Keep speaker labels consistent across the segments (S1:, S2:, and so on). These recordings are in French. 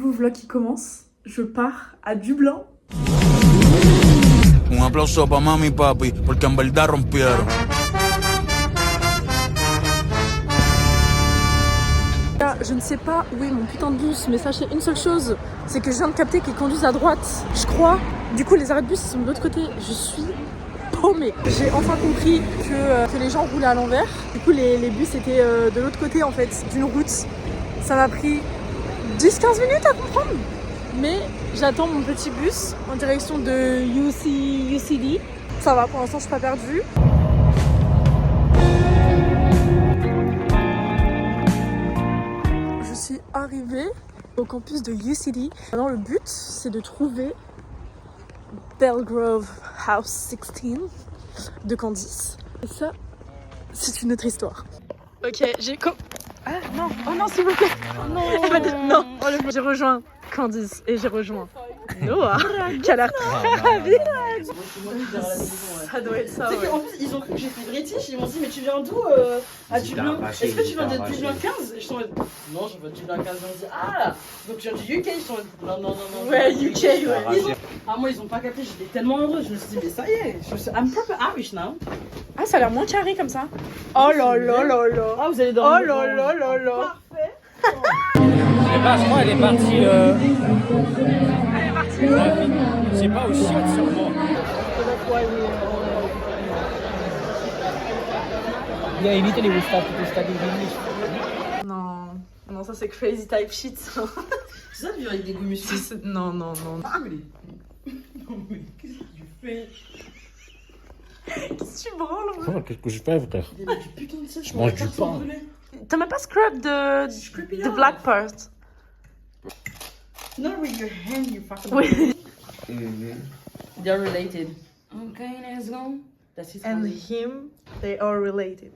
S1: nouveau vlog qui commence. Je pars à Dublin.
S2: Un aplauso pa mami y papi, porque en verdad rompieron.
S1: Je ne sais pas où est mon putain de bus, mais sachez une seule chose, c'est que je viens de capter qu'ils conduisent à droite, je crois. Du coup, les arrêts de bus, ils sont de l'autre côté. Je suis paumée. J'ai enfin compris que les gens roulaient à l'envers. Du coup, les bus étaient de l'autre côté, en fait, d'une route. Ça m'a pris 10-15 minutes à comprendre. Mais j'attends mon petit bus en direction de UCD. Ça va, pour l'instant, je suis pas perdue. Je suis arrivée au campus de UCD. Maintenant, le but, c'est de trouver Belgrove House 16 de Candice. Et ça, c'est une autre histoire. Ok, j'ai... Ah non, oh non, s'il vous plaît. Non. Elle m'a dit non. J'ai rejoint Candice et j'ai rejoint Noah qui a l'air très ravi. Ça doit être ça, ouais.
S3: En plus, ils ont cru que j'étais british, ils m'ont dit mais tu viens d'où à Dublin? Est-ce que tu viens de Dublin 15? Et je suis en mode non, je viens de Dublin 15. Ils m'ont dit ah, donc tu viens du UK? Je suis en mode non.
S1: Ouais, UK, ouais.
S3: Moi ils ont pas capté, j'étais tellement heureuse, je me suis dit mais ça y est, I'm proper Irish now.
S1: Ah, ça a l'air moins carré comme ça. Oh là là là là.
S3: Ah, vous allez dans
S1: oh là là là là.
S3: Parfait.
S4: Je sais pas, je crois qu'elle est partie.
S1: Elle est partie.
S4: Je sais pas où chiotte sûrement. Yeah, immediately we started to study English.
S1: Non, ça c'est crazy type shit. Ça.
S3: C'est ça, tu viens avec des goûts musclés?
S1: Non.
S3: Ah, mais non, mais qu'est-ce que tu fais?
S1: Qu'est-ce que tu branles?
S4: Oh, qu'est-ce que je fais, frère?
S3: Il y a du putain de ça,
S4: Je mange du pain.
S1: T'as même pas scrub de black part.
S3: Not with your hand, you fucking.
S1: Oui.
S3: They're related. Okay, let's go. That's his
S1: And
S3: family.
S1: him, they are related.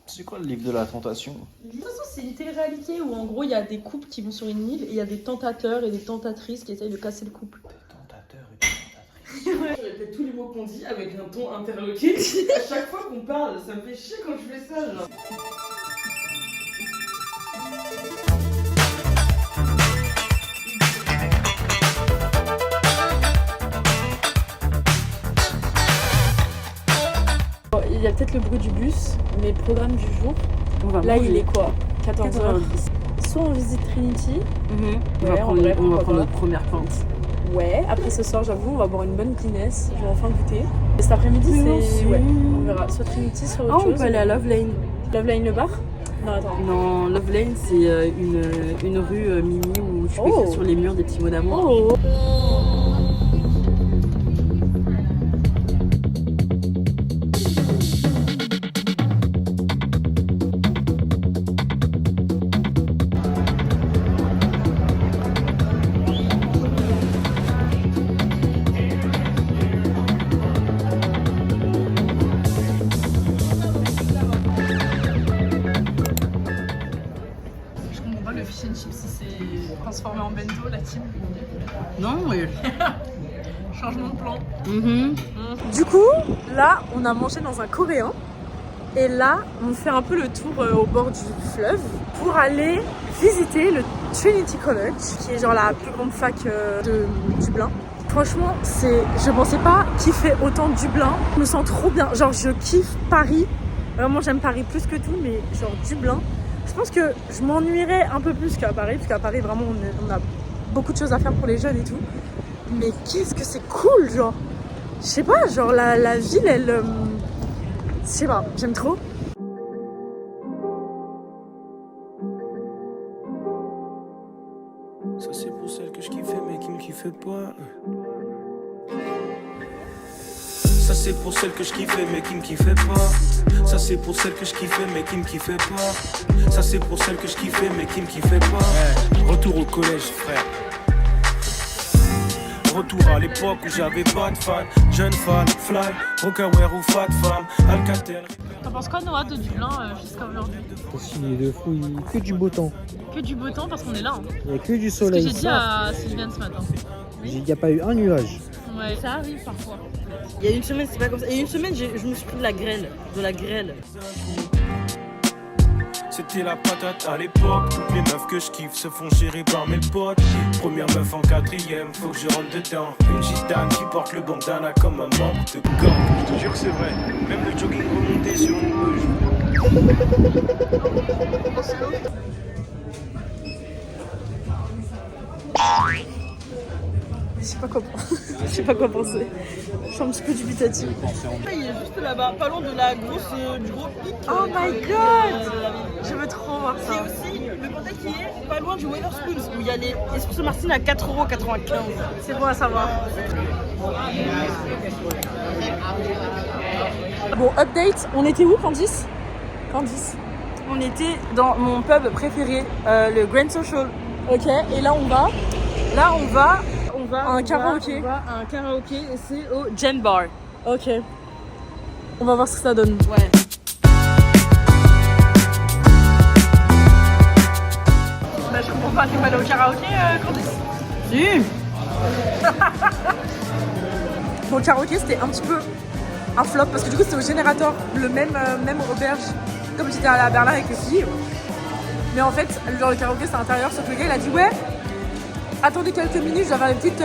S5: C'est quoi le livre de la tentation?
S1: De toute façon, c'est une télé-réalité où en gros il y a des couples qui vont sur une île et il y a des tentateurs et des tentatrices qui essayent de casser le couple.
S5: Tentateur et tentatrice.
S3: Je répète tous les mots qu'on dit avec un ton interloqué. À chaque fois qu'on parle, ça me fait chier quand je fais ça. Genre.
S1: Il y a peut-être le bruit du bus, mais programme du jour. Là, il est quoi? 14h. Soit on visite Trinity.
S3: On va prendre notre première pinte.
S1: Ouais, après ce soir, j'avoue, on va boire une bonne Guinness. Je vais enfin goûter. Et cet après-midi, c'est. Ouais, on verra. Soit Trinity, soit autre chose.
S3: On peut aller à Love Lane.
S1: Love Lane, le bar? Non, attends.
S3: Non, Love Lane, c'est une rue mini où tu peux écrire sur les murs des petits mots d'amour.
S1: Oh. Le fish and chips s'est transformé en bento, la team.
S3: Non, mais.
S1: Changement de plan. Du coup, là, on a mangé dans un coréen. Et là, on fait un peu le tour au bord du fleuve pour aller visiter le Trinity College, qui est genre la plus grande fac de Dublin. Franchement, je pensais pas kiffer autant Dublin. Je me sens trop bien. Genre, je kiffe Paris. Vraiment, j'aime Paris plus que tout, mais genre Dublin. Je pense que je m'ennuierais un peu plus qu'à Paris, parce qu'à Paris, vraiment, on a beaucoup de choses à faire pour les jeunes et tout. Mais qu'est-ce que c'est cool, genre. Je sais pas, genre la ville, elle... je sais pas, j'aime trop.
S6: Ça c'est pour celle que je kiffais mais qui me kiffait pas. Ça c'est pour celle que je kiffais mais qui me kiffait pas. Ça c'est pour celle que je kiffais mais qui me kiffait pas. Ça c'est pour celle que je kiffais mais qui me kiffait pas. Retour au collège frère. Retour à l'époque où j'avais pas de fan. Jeune fan, fly, rockaware ou fat femme, Alcatel.
S1: T'en penses quoi Noah de Dublin jusqu'à aujourd'hui?
S4: Signé de fou, que du beau temps.
S1: Que du beau temps parce qu'on est là. Hein.
S4: Il n'y a que du
S1: C'est ce que
S4: soleil.
S1: j'ai dit à Sylviane ce matin.
S4: Il n'y a pas eu un nuage.
S1: Ouais, ça arrive parfois.
S3: Il y a une semaine, c'est pas comme ça. Il y a une semaine, je me suis pris de la grêle.
S6: c'était la patate à l'époque. Toutes les meufs que je kiffe se font gérer par mes potes. Première meuf en 4ème, faut que je rentre dedans. Une gitane qui porte le bandana comme un membre de gang. Je te jure que c'est vrai, même le jogging remonté sur une bouche.
S1: Je sais pas quoi penser. Je suis un petit peu dubitative.
S3: Il est juste là-bas, pas loin de la grosse, du gros pic.
S1: Oh my god! Je veux trop voir
S3: C'est
S1: ça.
S3: aussi le côté qui est pas loin du Wetherspoons où il y a les espresso martini à 4,95 €.
S1: C'est bon à savoir. Bon, update, on était où, Candice?
S3: On était dans mon pub préféré, le Grand Social.
S1: Ok, et là on va à un karaoké.
S3: On va à un karaoké et c'est au Gen Bar.
S1: Ok. On va voir ce que ça donne.
S3: Ouais.
S1: Bah je comprends pas, t'es pas allée au karaoké, Candice?
S3: Si.
S1: Bon, le karaoké c'était un petit peu un flop parce que du coup c'était au Générateur, le même auberge comme j'étais allée à Berlin avec les filles. Mais en fait, genre le karaoké c'est à l'intérieur, sauf que le gars il a dit ouais, attendez quelques minutes, je vais faire une petite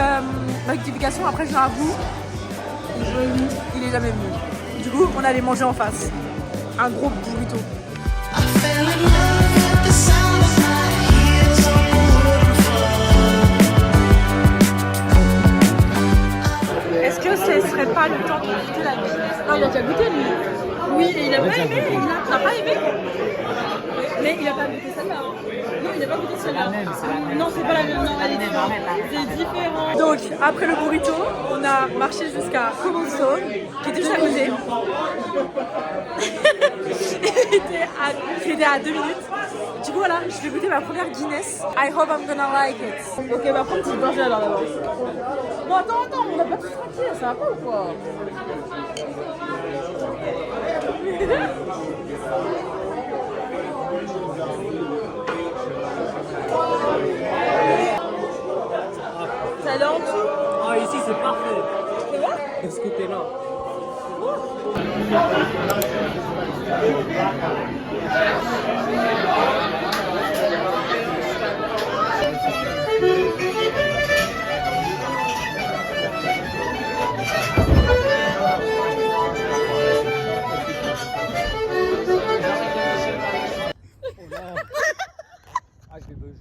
S1: rectification, après je viens à vous. Il est jamais venu. Du coup, on allait manger en face. Un gros burrito. Est-ce que ce serait pas le temps de goûter la Guinness? Non, il a déjà goûté lui.
S3: Oui, et il a pas aimé.
S1: Il n'a pas aimé?
S3: Mais il a pas goûté celle-là. Non, il n'a pas goûté celle-là. Non, c'est pas la même. Non, elle est différente. C'est différent.
S1: Donc, après le burrito, on a marché jusqu'à Cobblestone, qui était juste à côté. qui était à 2 minutes. Du coup, voilà, je vais goûter ma première Guinness. I hope I'm gonna like it.
S3: Ok, bah prends une petite gorgée alors d'abord. Bon, attends, on a pas tout craqué, ça va pas ou quoi? Ça allait en dessous?
S4: Ah, ici c'est parfait.
S3: C'est vrai?
S4: De ce côté-là. Ah, je vais buzz.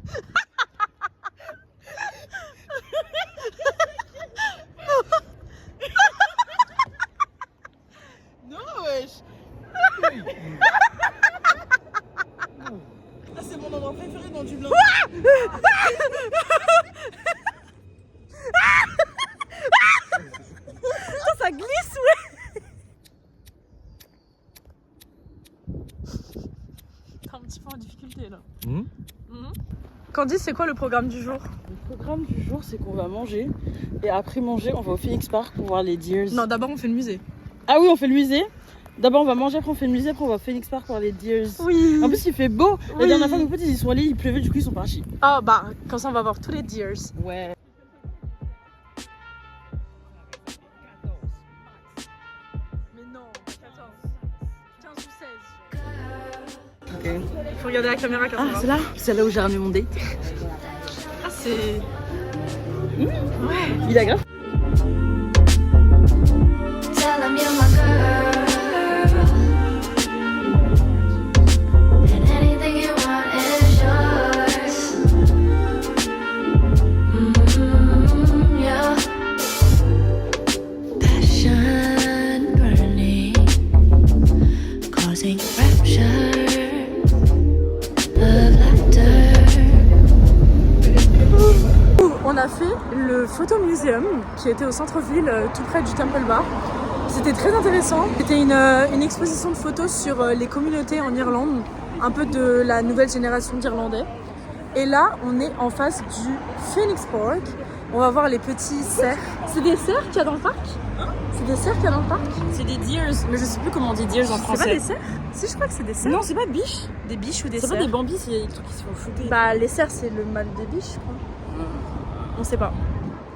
S3: Non, wesh. Ah, c'est mon endroit préféré dans du blanc.
S1: Ça glisse, ouais. T'es un petit peu en difficulté là. Candice, c'est quoi le programme du jour?
S3: Le programme du jour, c'est qu'on va manger. Et après manger, on va au Phoenix Park pour voir les deers.
S1: Non, d'abord on fait le musée.
S3: Ah oui, on fait le musée. D'abord, on va manger, après on fait le musée, après on va au Phoenix Park voir les deers.
S1: Oui.
S3: En plus, il fait beau. La
S1: Oui.
S3: dernière fois, mes potes, ils y sont allés, il pleuvait, du coup, ils sont partis.
S1: Ah bah, comme ça on va voir tous les deers.
S3: Ouais.
S1: Mais non, 14, 15 ou 16.
S3: Ok.
S1: Faut regarder la caméra quand
S3: Ah, c'est là? C'est là où j'ai ramené mon date.
S1: Ah, c'est...
S3: Il a grave.
S7: Tell 'em you're my girl, and anything you want is yours. Yeah. Passion burning, causing rapture of laughter.
S1: On a fait le Photo Museum qui était au centre-ville, tout près du Temple Bar. C'était très intéressant. C'était une exposition de photos sur les communautés en Irlande, un peu de la nouvelle génération d'Irlandais. Et là, on est en face du Phoenix Park. On va voir les petits cerfs. C'est des cerfs qu'il y a dans le parc? C'est des cerfs qu'il y a dans le parc?
S3: C'est des deers, mais je sais plus comment on dit deers en
S1: C'est
S3: français.
S1: pas des cerfs? Si, je crois que c'est des cerfs.
S3: Non, c'est pas biche.
S1: Des biches ou des
S3: C'est
S1: cerfs?
S3: pas des bambis, c'est des trucs qui se font shooter.
S1: Bah, les cerfs, c'est le mâle des biches, je crois. On sait pas.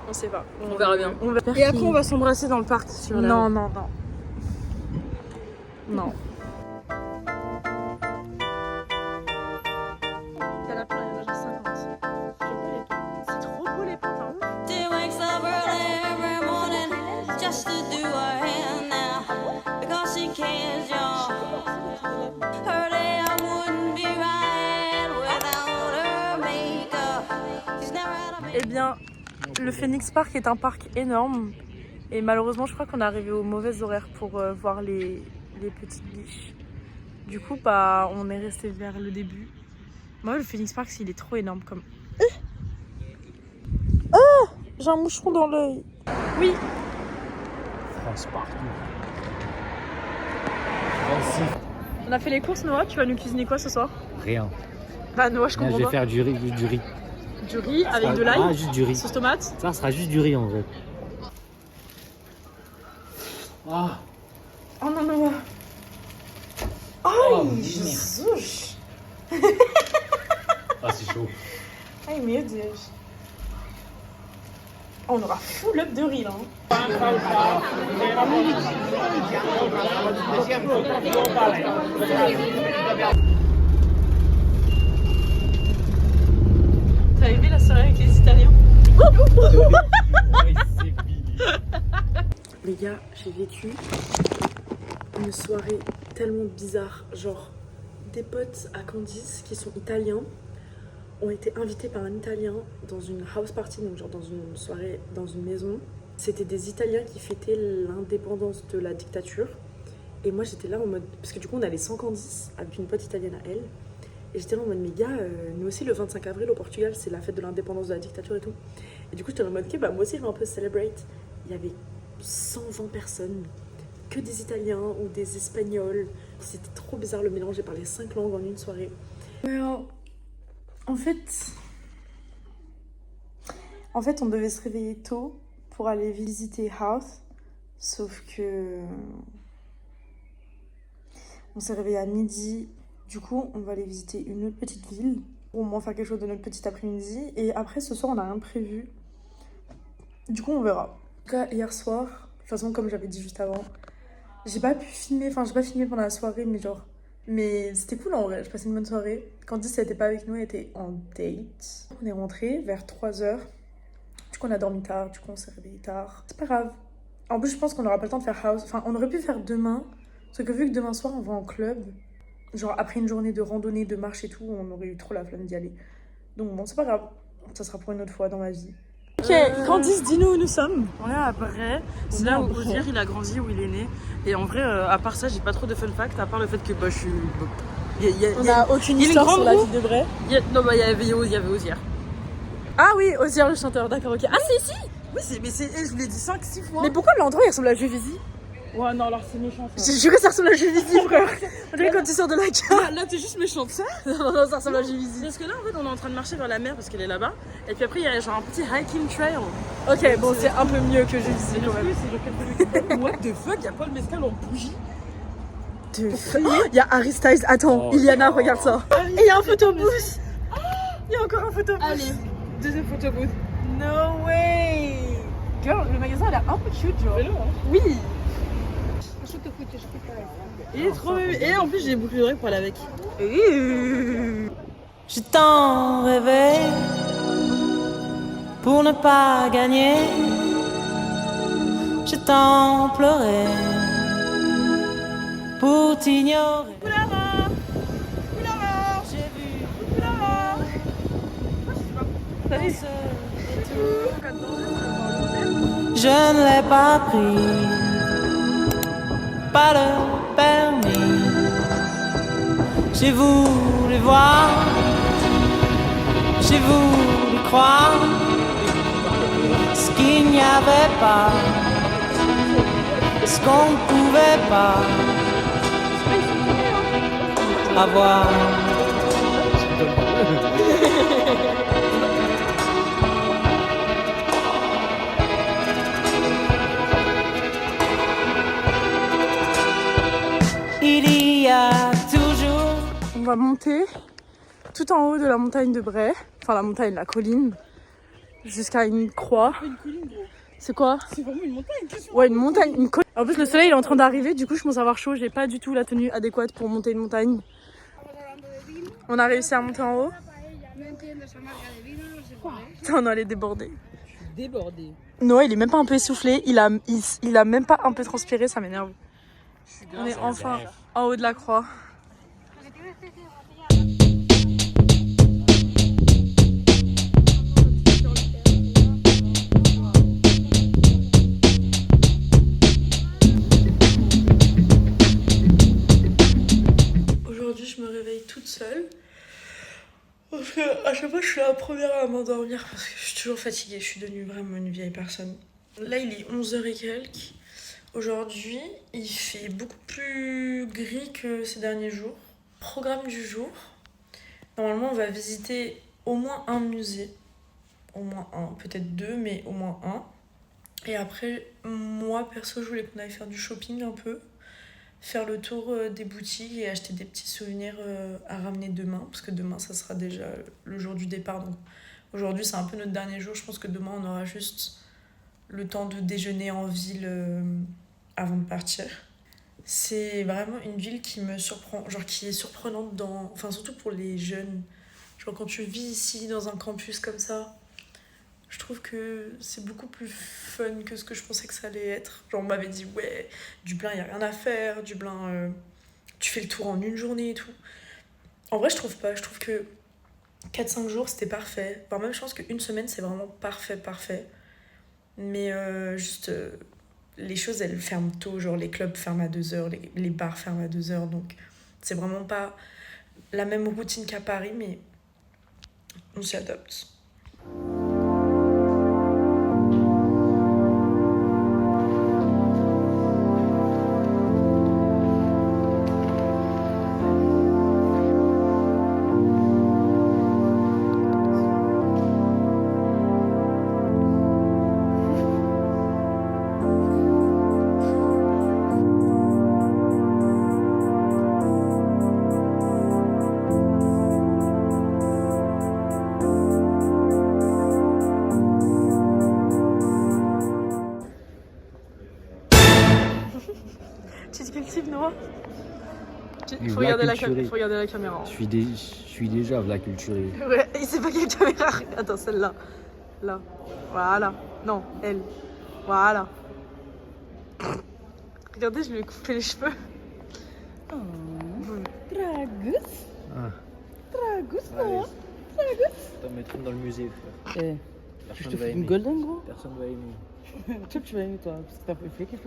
S1: On sait pas.
S3: On verra bien.
S1: On verra.
S3: Et après, on va s'embrasser dans le parc sur la...
S1: Non, non, non. Non. Eh bien, le Phoenix Park est un parc énorme. Et malheureusement, je crois qu'on est arrivé aux mauvais horaires pour voir les petites biches. Du coup, bah, on est resté vers le début. Moi, le Phoenix Park, il est trop énorme comme... Oh, j'ai un moucheron dans l'œil. Oui.
S4: France partout.
S1: On a fait les courses, Noah. Tu vas nous cuisiner quoi ce soir?
S4: Rien.
S1: Bah, Noah, je
S4: Là,
S1: comprends
S4: je vais
S1: pas.
S4: faire du riz.
S1: Du riz avec de l'ail,
S4: Ah, juste du riz.
S1: sauce tomate.
S4: Ça sera juste du riz en vrai. Ah.
S1: Oh non, Noah.
S4: Oh,
S1: Ai, Jesus.
S4: Ah, c'est chaud.
S1: Ai, meu Deus. Oh, on aura full up de riz là. T'as aimé la soirée avec les Italiens? Les gars, j'ai vécu une soirée tellement bizarre. Genre, des potes à Candice qui sont italiens ont été invités par un Italien dans une house party, donc genre dans une soirée, dans une maison. C'était des Italiens qui fêtaient l'indépendance de la dictature. Et moi j'étais là en mode... Parce que du coup on allait sans Candice avec une pote italienne à elle. Et j'étais là en mode, mais gars, nous aussi le 25 avril au Portugal, c'est la fête de l'indépendance de la dictature et tout. Et du coup j'étais en mode, ok, bah moi aussi je vais un peu celebrate. Il y avait 120 personnes, que des Italiens ou des Espagnols. C'était trop bizarre le mélange, j'ai parlé 5 langues en une soirée. Well, en fait, on devait se réveiller tôt pour aller visiter House, sauf que on s'est réveillé à midi. Du coup, on va aller visiter une autre petite ville, au moins faire quelque chose de notre petit après-midi. Et après, ce soir, on n'a rien de prévu. Du coup, on verra. En tout cas, hier soir, de toute façon, comme j'avais dit juste avant, j'ai pas filmé pendant la soirée, mais c'était cool en vrai, je passais une bonne soirée. Candice, elle était pas avec nous, elle était en date. On est rentré vers 3h. Du coup, on a dormi tard, du coup, on s'est réveillé tard. C'est pas grave. En plus, je pense qu'on aura pas le temps de faire house. Enfin, on aurait pu faire demain, sauf que vu que demain soir, on va en club, genre après une journée de randonnée, de marche et tout, on aurait eu trop la flemme d'y aller. Donc bon, c'est pas grave. Ça sera pour une autre fois dans ma vie. Ok, Candice, dis-nous où nous sommes.
S3: On est à Bray. C'est là où Osier il a grandi, où il est né. Et en vrai, à part ça, j'ai pas trop de fun fact, à part le fait que bah, je suis.
S1: On a aucune
S3: il y a une
S1: histoire sur
S3: grande
S1: la
S3: roue.
S1: ville de Bray.
S3: Non, bah il y avait Osier.
S1: Ah oui, Osier le chanteur, d'accord, ok. Ah si.
S3: Oui, je vous l'ai dit 5-6 fois.
S1: Mais pourquoi l'endroit il ressemble à Juvisy?
S3: Ouais, non, alors c'est méchant ça.
S1: Je jure que ça ressemble à Juvisy, frère. On dirait quand tu sors de la gare.
S3: Là, t'es juste méchante, ça.
S1: Non, ça ressemble à Juvisy.
S3: Parce que là, en fait, on est en train de marcher vers la mer parce qu'elle est là-bas. Et puis après, il y a genre un petit hiking trail.
S1: Ok, bon, c'est un peu mieux que Juvisy quand même.
S3: C'est genre quelques. What the fuck, il y a Paul Mescal en bougie.
S1: Il y a Harry Styles. Attends, Iliana, regarde ça. Et il y a un photobooth. Il y a encore un photobooth.
S3: Allez, deuxième photo booth.
S1: No way. Girl, le magasin a l'air un peu cute, genre.
S3: Vélo, hein.
S1: Oui.
S3: Il est trop mimi. Et en plus, j'ai des boucles d'oreilles pour aller avec.
S8: Je t'en rêvais pour ne pas gagner. Je t'en pleurais pour t'ignorer. J'ai vu je ne l'ai pas pris, pas le permis. J'ai voulu voir, j'ai voulu croire ce qu'il n'y avait pas, ce qu'on ne pouvait pas avoir. Il y a toujours.
S1: On va monter tout en haut de la montagne de Bray, enfin la montagne, la colline, jusqu'à une croix.
S3: Une colline, gros.
S1: C'est quoi?
S3: C'est vraiment une montagne.
S1: Ouais, une montagne, une colline. En plus, le soleil il est en train d'arriver, du coup, je commence à avoir chaud. J'ai pas du tout la tenue adéquate pour monter une montagne. On a réussi à monter en haut. On allait déborder.
S3: Débordé.
S1: Noah, il est même pas un peu essoufflé. Il a même pas un peu transpiré, ça m'énerve. On est enfin en haut de la croix. m'endormir parce que je suis toujours fatiguée. Je suis devenue vraiment une vieille personne. Là, il est 11h et quelques. Aujourd'hui, il fait beaucoup plus gris que ces derniers jours. Programme du jour. Normalement, on va visiter au moins un musée. Au moins un, peut-être deux, mais au moins un. Et après, moi, perso, je voulais qu'on aille faire du shopping un peu. Faire le tour des boutiques et acheter des petits souvenirs à ramener demain. Parce que demain, ça sera déjà le jour du départ. Donc aujourd'hui, c'est un peu notre dernier jour. Je pense que demain, on aura juste le temps de déjeuner en ville avant de partir. C'est vraiment une ville qui me surprend, genre qui est surprenante dans... Enfin, surtout pour les jeunes. Genre quand tu vis ici, dans un campus comme ça, je trouve que c'est beaucoup plus fun que ce que je pensais que ça allait être. Genre on m'avait dit, ouais, Dublin, il n'y a rien à faire. Dublin, tu fais le tour en une journée et tout. En vrai, je trouve pas. Je trouve que 4-5 jours, c'était parfait. Enfin, même je pense qu'une semaine, c'est vraiment parfait. Mais juste... les choses, elles ferment tôt, genre les clubs ferment à 2h, les bars ferment à 2h, donc c'est vraiment pas la même routine qu'à Paris, mais on s'y adapte. Tu te cultives, Noah? Faut regarder la caméra.
S9: Je suis déjà la culturée.
S1: Ouais, il sait pas quelle caméra. Attends, celle-là. Là. Voilà. Non, elle. Voilà. Regardez, je lui ai coupé les cheveux.
S3: Oh. Dragus.
S9: Ah.
S3: Dragus, Noah. Dragus.
S5: T'en mettras dans le musée, frère.
S3: Eh, je te
S5: va
S3: fais une
S5: aimer.
S3: golden, gros.
S5: Personne va aimer.
S3: Tu vas aimer, toi, parce que t'as fait fliquer.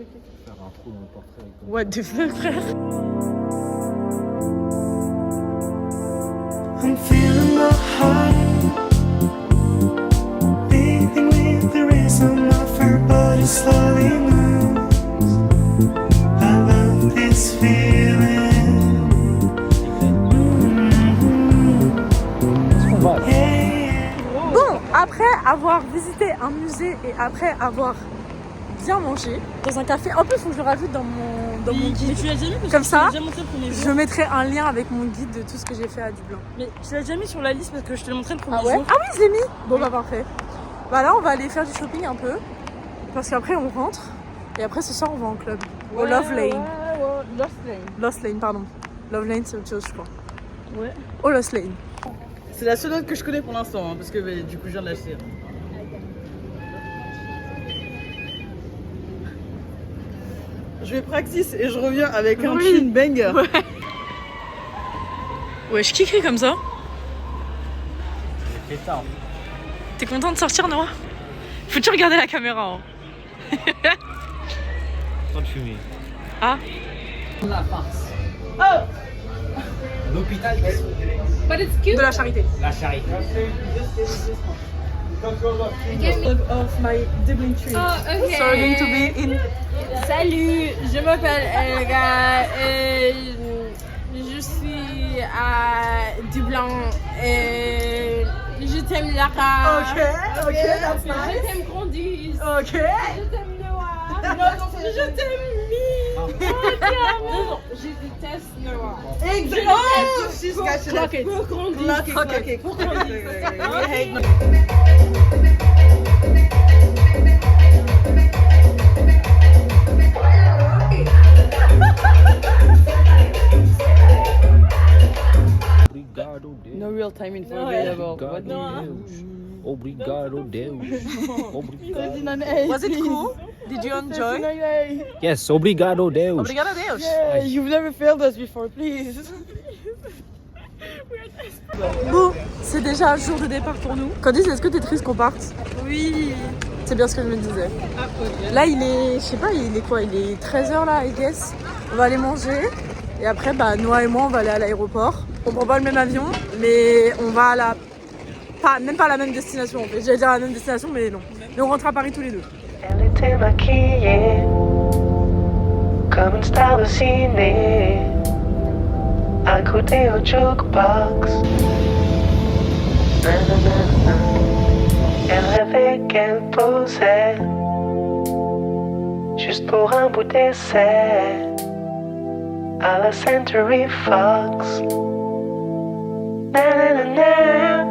S5: Faire un trou dans le portrait avec ton...
S1: What the fuck, frère?
S6: I'm feeling my heart beating with the rhythm of her body slowly moves. I love this feeling.
S1: Bon, après avoir visité un musée et après avoir bien mangé dans un café, en plus il faut que je le rajoute dans mon guide.
S3: Mais tu l'as déjà mis parce
S1: Comme
S3: que
S1: ça,
S3: tu l'as déjà montré le premier jour.
S1: Je mettrai un lien avec mon guide de tout ce que j'ai fait à Dublin.
S3: Mais tu l'as déjà mis sur la liste parce que je te l'ai montré le premier
S1: Ah ouais?
S3: jour.
S1: Ah oui, je l'ai mis. Bon bah parfait. Bah là on va aller faire du shopping un peu parce qu'après on rentre et après ce soir on va en club au Love Lane.
S3: Ouais, Lost Lane.
S1: Lost Lane, pardon. Love Lane c'est autre chose je crois.
S3: Ouais.
S1: Au Lost Lane.
S3: C'est la seule autre que je connais pour l'instant, hein, parce que du coup je viens de l'acheter. Je vais practice et je reviens avec un chin banger.
S1: Ouais, je kickerai comme ça.
S5: C'est tard.
S1: T'es content de sortir, Noah? Faut-tu regarder la caméra? Hein.
S5: Sans de fumer.
S1: Ah.
S3: La farce. Oh!
S5: L'hôpital.
S1: De la charité.
S5: La charité.
S1: Of my Dublin trip.
S10: Oh, ok.
S1: So we're going to be in...
S10: Salut, je m'appelle Elga et je suis à Dublin et je t'aime Lara.
S1: Ok, that's nice.
S10: Je t'aime Grandis.
S1: Ok.
S10: Je t'aime Noah. Je t'aime Mi. Oh, non, je déteste Noah.
S3: Exactement. Oh, she's got
S1: Clock it.
S3: Pour Grandis.
S1: Clock it.
S3: Pour Grandis. We hate no real time info available. What
S9: Obrigado, Deus. Obrigado.
S1: Was it cool? Did you enjoy?
S9: Yes, obrigado, Deus.
S1: Obrigado, Deus.
S3: Yeah, you've never failed us before, please.
S1: Bon, c'est déjà un jour de départ pour nous. Candice, est-ce que t'es triste qu'on parte? Oui. C'est bien ce que je me disais. Là, il est, je sais pas, il est quoi? Il est 13h là, I guess. On va aller manger. Et après, bah, Noah et moi, on va aller à l'aéroport. On prend pas le même avion, mais on va à la même pas la même destination en fait. J'allais dire la même destination, mais non. Mais on rentre à Paris tous les deux.
S8: Elle était maquillée comme une star de ciné, à côté au jukebox. Nanana. Elle rêvait qu'elle posait juste pour un bout d'essai à la Century Fox. Nanana.